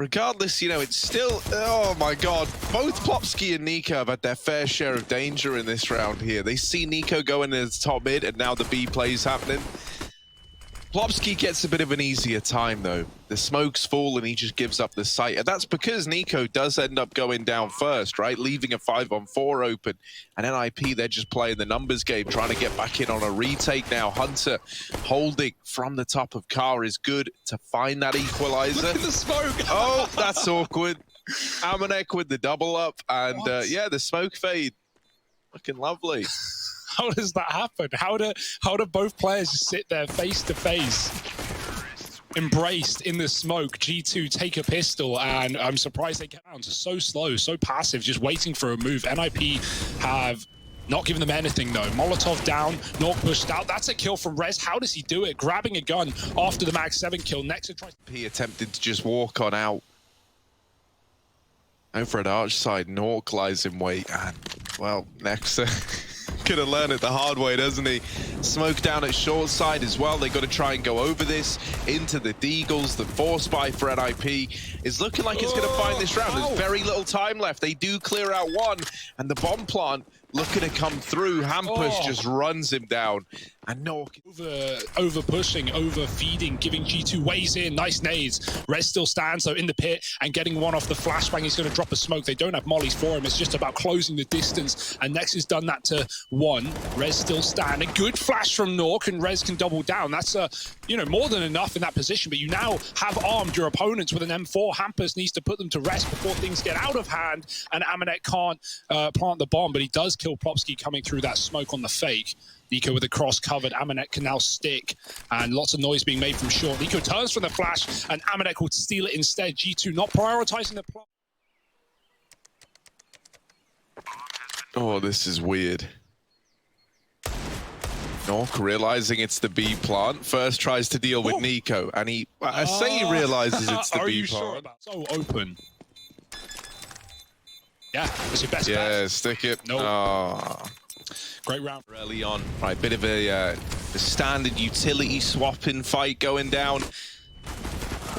Regardless, you know, it's still, oh my god, both Plopsky and Nico have had their fair share of danger in this round here. They see Nico going in the top mid, and now the B play's happening. Plopsky gets a bit of an easier time, though. The smoke's full, and he just gives up the site. And that's because Nico does end up going down first, right? Leaving a 5-on-4 open. And NIP, they're just playing the numbers game, trying to get back in on a retake now. Hunter holding from the top of car is good to find that equalizer. Look at the smoke! Oh, that's awkward. Amanek with the double up. And yeah, the smoke fade. Looking lovely. How does that happen? How do both players just sit there face to face, embraced in the smoke? G2 take a pistol, and I'm surprised they get down. Just so slow, so passive, just waiting for a move. NIP have not given them anything though. Molotov down, Nork pushed out. That's a kill from Rez. How does he do it? Grabbing a gun after the Max 7 kill. Nexa tries. He attempted to just walk on out. Over at Arch side, Nork lies in wait, and well, Nexa gonna learn it the hard way, doesn't he? Smoke down at short side as well. They got to try and go over this into the Deagles. The force buy for NIP is looking like it's going to find this round. There's very little time left. They do clear out one, and the bomb plant looking to come through. Hampus just runs him down. And Nork over pushing, over feeding, giving G2 ways in. Nice nades. Rez still stands though in the pit and getting one off the flashbang. He's going to drop a smoke. They don't have mollies for him. It's just about closing the distance. And Nex has done that to one. Rez still standing. Good flash from Nork, and Rez can double down. That's you know, more than enough in that position. But you now have armed your opponents with an M4. Hampus needs to put them to rest before things get out of hand. And Amanek can't plant the bomb, but he does kill Plopsky coming through that smoke on the fake. Nico with the cross covered. Amanek can now stick, and lots of noise being made from short. Nico turns from the flash, and Amanek will steal it instead. G2 not prioritizing the plot. Oh, this is weird. Nork realizing it's the B plant. First tries to deal with Nico, and I say he realizes it's the B plant. Sure about so open? Yeah, it's your best bet. Yeah, stick it. Nope. Oh. Great round Early on, right? Bit of a standard utility swapping fight going down.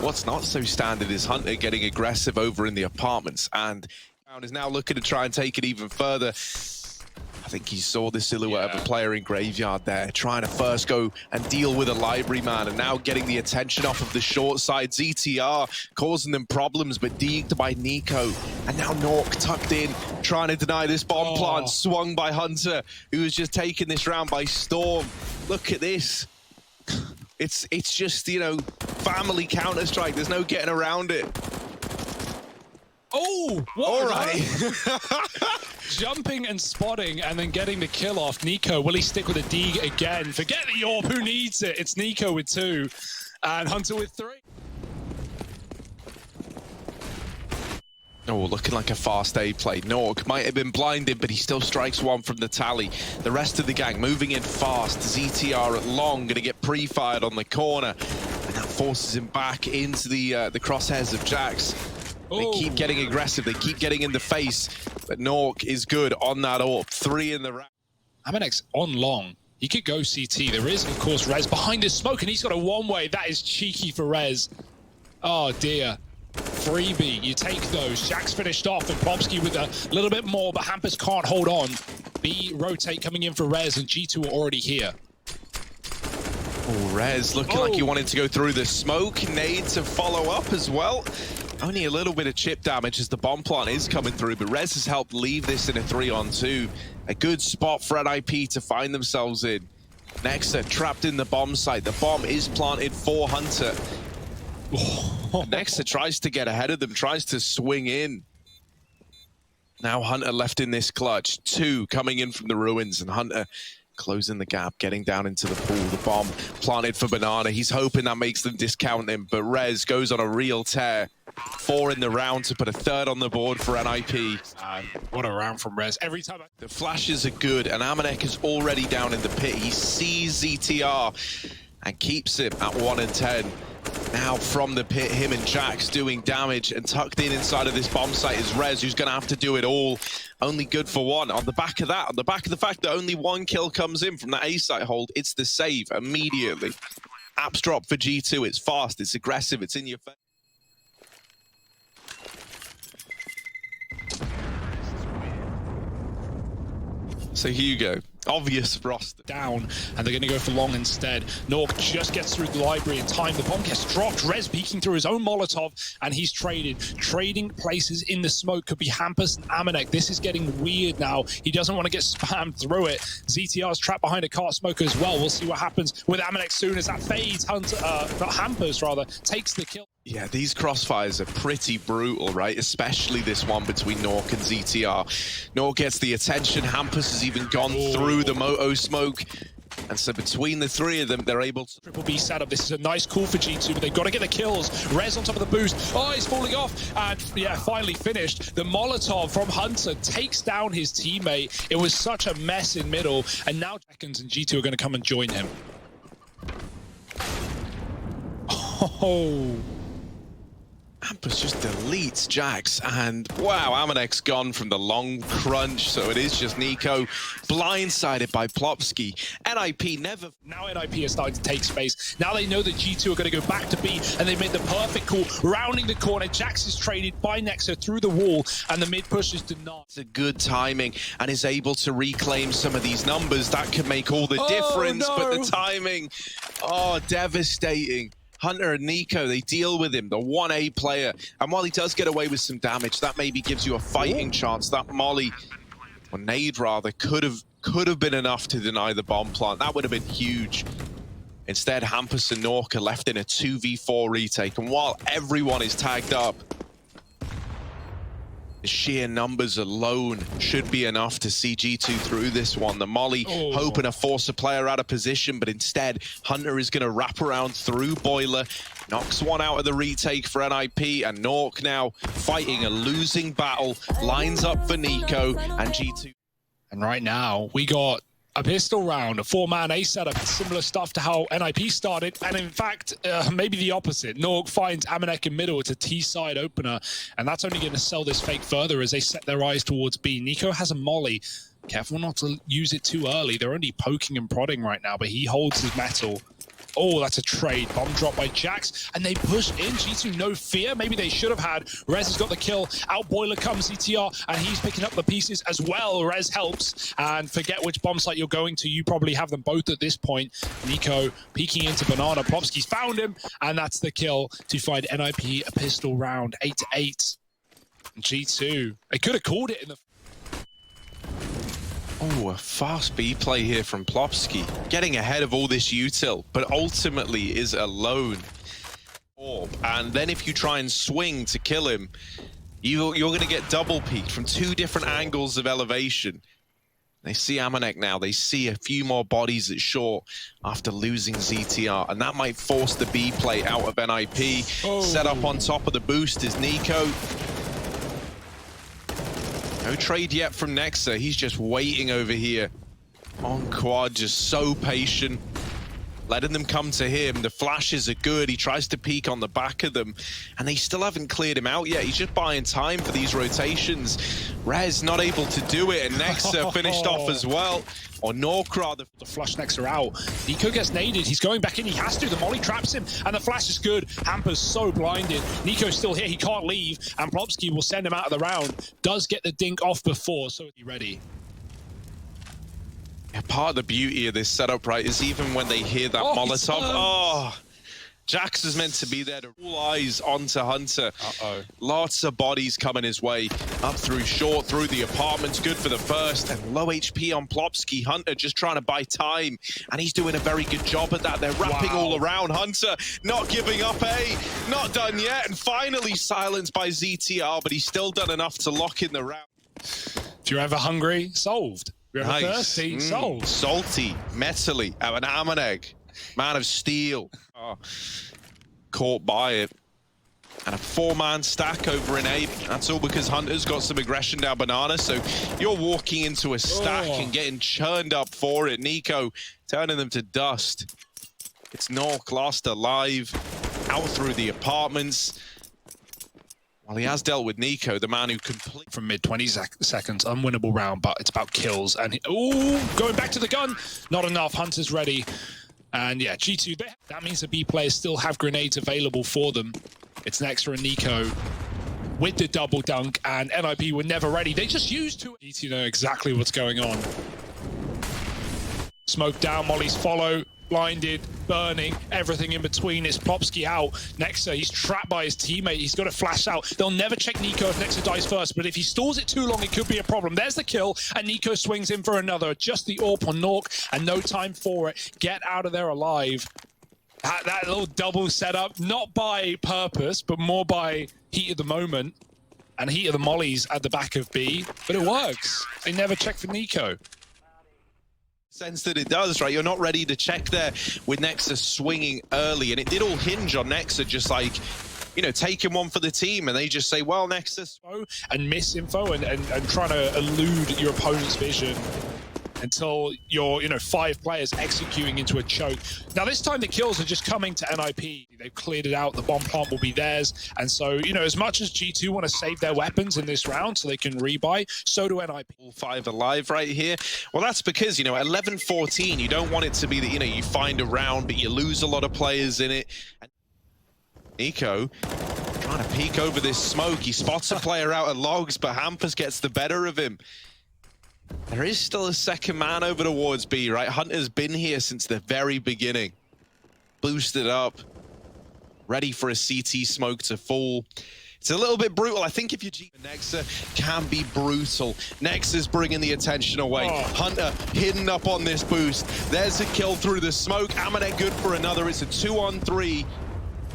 What's not so standard is Hunter getting aggressive over in the apartments, and is now looking to try and take it even further. I think he saw the silhouette of a player in Graveyard there, trying to first go and deal with a library man, and now getting the attention off of the short side. ZTR causing them problems, but degged by Nico. And now Nork tucked in, trying to deny this bomb plant, swung by Hunter, who was just taking this round by storm. Look at this. It's just, you know, family Counter-Strike. There's no getting around it. Oh, all right. Jumping and spotting and then getting the kill off. Nico, will he stick with a Deeg again? Forget the AWP, who needs it? It's Nico with 2 and Hunter with 3. Oh, looking like a fast A play. Nork might have been blinded, but he still strikes one from the tally. The rest of the gang moving in fast. ZTR at long, going to get pre-fired on the corner. And that forces him back into the crosshairs of Jax. They keep getting aggressive, they keep getting in the face, but Nork is good on that AWP. 3 in the round. Amanek's on long. He could go CT. There is, of course, Rez behind his smoke, and he's got a one-way. That is cheeky for Rez. Oh, dear. Freebie, you take those. Jack's finished off, and Plopsky with a little bit more, but Hampus can't hold on. B rotate coming in for Rez, and G2 are already here. Oh, Rez looking like he wanted to go through the smoke. Nade to follow up as well. Only a little bit of chip damage as the bomb plant is coming through, but Rez has helped leave this in a 3-on-2. A good spot for NIP to find themselves in. Nexa trapped in the bomb site. The bomb is planted for Hunter. Nexa tries to get ahead of them, tries to swing in. Now Hunter left in this clutch. 2 coming in from the ruins, and Hunter closing the gap, getting down into the pool. The bomb planted for Banana. He's hoping that makes them discount him, but Rez goes on a real tear. 4 in the round to put a 3rd on the board for NIP. What a round from Rez. Every time the flashes are good, and Amanek is already down in the pit. He sees ZTR and keeps him at 1 and 10. Now from the pit, him and Jax doing damage, and tucked in inside of this bomb site is Rez, who's going to have to do it all. Only good for 1. On the back of that, on the back of the fact that only 1 kill comes in from that A site hold, it's the save immediately. Apps drop for G2. It's fast, it's aggressive, it's in your face. So Hugo, obvious roster. Down, and they're going to go for long instead. Nork just gets through the library in time. The bomb gets dropped. Rez peeking through his own Molotov, and he's traded. Trading places in the smoke could be Hampus and Amanek. This is getting weird now. He doesn't want to get spammed through it. ZTR's trapped behind a car smoker as well. We'll see what happens with Amanek soon as that fades. Hunter, not Hampus, rather, takes the kill. Yeah, these crossfires are pretty brutal, right? Especially this one between Nork and ZTR. Nork gets the attention. Hampus has even gone through the moto smoke. And so between the three of them, they're able to... Triple B setup. This is a nice call for G2, but they've got to get the kills. Rez on top of the boost. Oh, he's falling off. And yeah, finally finished. The Molotov from Hunter takes down his teammate. It was such a mess in middle. And now Seconds and G2 are going to come and join him. Oh... Hampus just deletes Jax, and wow, Amanek's gone from the long crunch, so it is just Nico blindsided by Plopsky. NIP never... Now NIP is starting to take space. Now they know that G2 are going to go back to B, and they made the perfect call, rounding the corner. Jax is traded by Nexa through the wall, and the mid push is denied. It's a good timing, and is able to reclaim some of these numbers. That could make all the difference, no. But the timing, oh, devastating. Hunter and Nico, they deal with him, the 1A player. And while he does get away with some damage, that maybe gives you a fighting chance. That molly, or nade rather, could have been enough to deny the bomb plant. That would have been huge. Instead, Hampus and Nork are left in a 2v4 retake. And while everyone is tagged up, the sheer numbers alone should be enough to see G2 through this one. The molly hoping to force a player out of position, but instead Hunter is going to wrap around through Boiler, knocks one out of the retake for NIP, and Nork now fighting a losing battle, lines up for Nico and G2. And right now, we got a pistol round, a 4-man A setup, similar stuff to how NIP started, and in fact, maybe the opposite. Nork finds Amanek in middle. It's a T-side opener, and that's only going to sell this fake further as they set their eyes towards B. Nico has a molly. Careful not to use it too early. They're only poking and prodding right now, but he holds his metal. Oh, that's a trade. Bomb drop by Jax, and they push in. G2, no fear. Maybe they should have had. Rez has got the kill. Out Boiler comes ETR, and he's picking up the pieces as well. Rez helps, and forget which bomb site you're going to. You probably have them both at this point. Nico peeking into Banana. Plopsky's found him, and that's the kill to find NIP a pistol round. 8-8. G2, they could have called it in the... Oh, a fast B play here from Plopsky, getting ahead of all this util, but ultimately is alone. And then if you try and swing to kill him, you're going to get double peeked from two different angles of elevation. They see Amanek now, they see a few more bodies at short after losing ZTR, and that might force the B play out of NIP. Set up on top of the boost is Nico. No trade yet from Nexa. He's just waiting over here on quad, just so patient, letting them come to him. The flashes are good. He tries to peek on the back of them, and they still haven't cleared him out yet. He's just buying time for these rotations. Rez not able to do it, and Nexa finished off as well. Or Nork rather. The flush Nexa out. Nico gets naded. He's going back in. He has to. The molly traps him, and the flash is good. Hamper's so blinded. Nico's still here. He can't leave, and Plopsky will send him out of the round. Does get the dink off before, so he's ready. Yeah, part of the beauty of this setup, right, is even when they hear that Molotov, Jax is meant to be there to all eyes onto Hunter. Lots of bodies coming his way. Up through short, through the apartments. Good for the first. And low HP on Plopsky. Hunter just trying to buy time. And he's doing a very good job at that. They're wrapping all around. Hunter not giving up, not done yet. And finally silenced by ZTR, but he's still done enough to lock in the round. If you're ever hungry, solved. If you're ever thirsty, solved. Salty, metally, an Amanek. Man of Steel. Caught by it. And a 4-man stack over in A. That's all because Hunter's got some aggression down Banana, so you're walking into a stack and getting churned up for it. Nico turning them to dust. It's Nork last alive, out through the apartments. Well, he has dealt with Nico, the man who completely... From mid-20 seconds, unwinnable round, but it's about kills. And, going back to the gun. Not enough, Hunter's ready. And yeah, G2, that means the B players still have grenades available for them. It's Nexa and Nico with the double dunk, and NIP were never ready. They just used two. G2 know exactly what's going on. Smoke down, Molly's follow. Blinded, burning, everything in between. It's Popsky out. Nexa, he's trapped by his teammate. He's got to flash out. They'll never check Nico if Nexa dies first, but if he stalls it too long, it could be a problem. There's the kill, and Nico swings in for another. Just the AWP on Nork, and no time for it. Get out of there alive. That little double setup, not by purpose, but more by heat of the moment. And heat of the mollies at the back of B, but it works. They never check for Nico. Sense that it does, right? You're not ready to check there with Nexa swinging early, and it did all hinge on Nexa just like, you know, taking one for the team, and they just say, well, Nexa... And miss info and trying to elude your opponent's vision until you're, you know, 5 players executing into a choke. Now, this time the kills are just coming to NIP. They've cleared it out. The bomb plant will be theirs. And so, you know, as much as G2 want to save their weapons in this round so they can rebuy, so do NIP. All 5 alive right here. Well, that's because, you know, 11-14, you don't want it to be that, you know, you find a round, but you lose a lot of players in it. And Nico trying to peek over this smoke. He spots a player out at logs, but Hampus gets the better of him. There is still a second man over towards B, right? Hunter's been here since the very beginning. Boosted up. Ready for a CT smoke to fall. It's a little bit brutal. I think if you Nexa can be brutal. Nexa's bringing the attention away. Hunter hidden up on this boost. There's a kill through the smoke. Amanek good for another. It's a 2-on-3.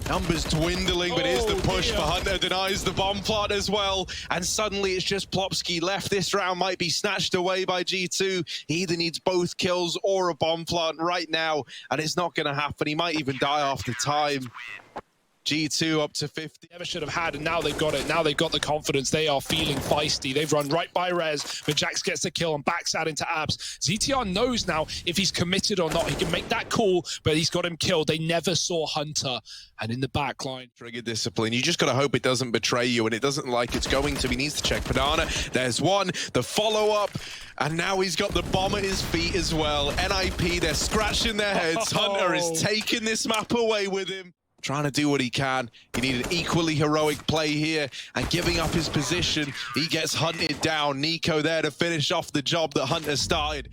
Numbers dwindling, but here's the push for Hunter, denies the bomb plot as well. And suddenly it's just Plopsky left. This round might be snatched away by G2. He either needs both kills or a bomb plant right now, and it's not going to happen. He might even die after time. G2 up to 50. Never should have had, and now they've got it. Now they've got the confidence. They are feeling feisty. They've run right by Rez, but Jax gets the kill and backs out into Abs. ZTR knows now if he's committed or not. He can make that call, but he's got him killed. They never saw Hunter. And in the back line, trigger discipline. You just got to hope it doesn't betray you, and it doesn't like it's going to. He needs to check Banana. There's one. The follow-up. And now he's got the bomb at his feet as well. NIP, they're scratching their heads. Hunter is taking this map away with him. Trying to do what he can. He needed an equally heroic play here, and giving up his position, he gets hunted down. Nico there to finish off the job that Hunter started.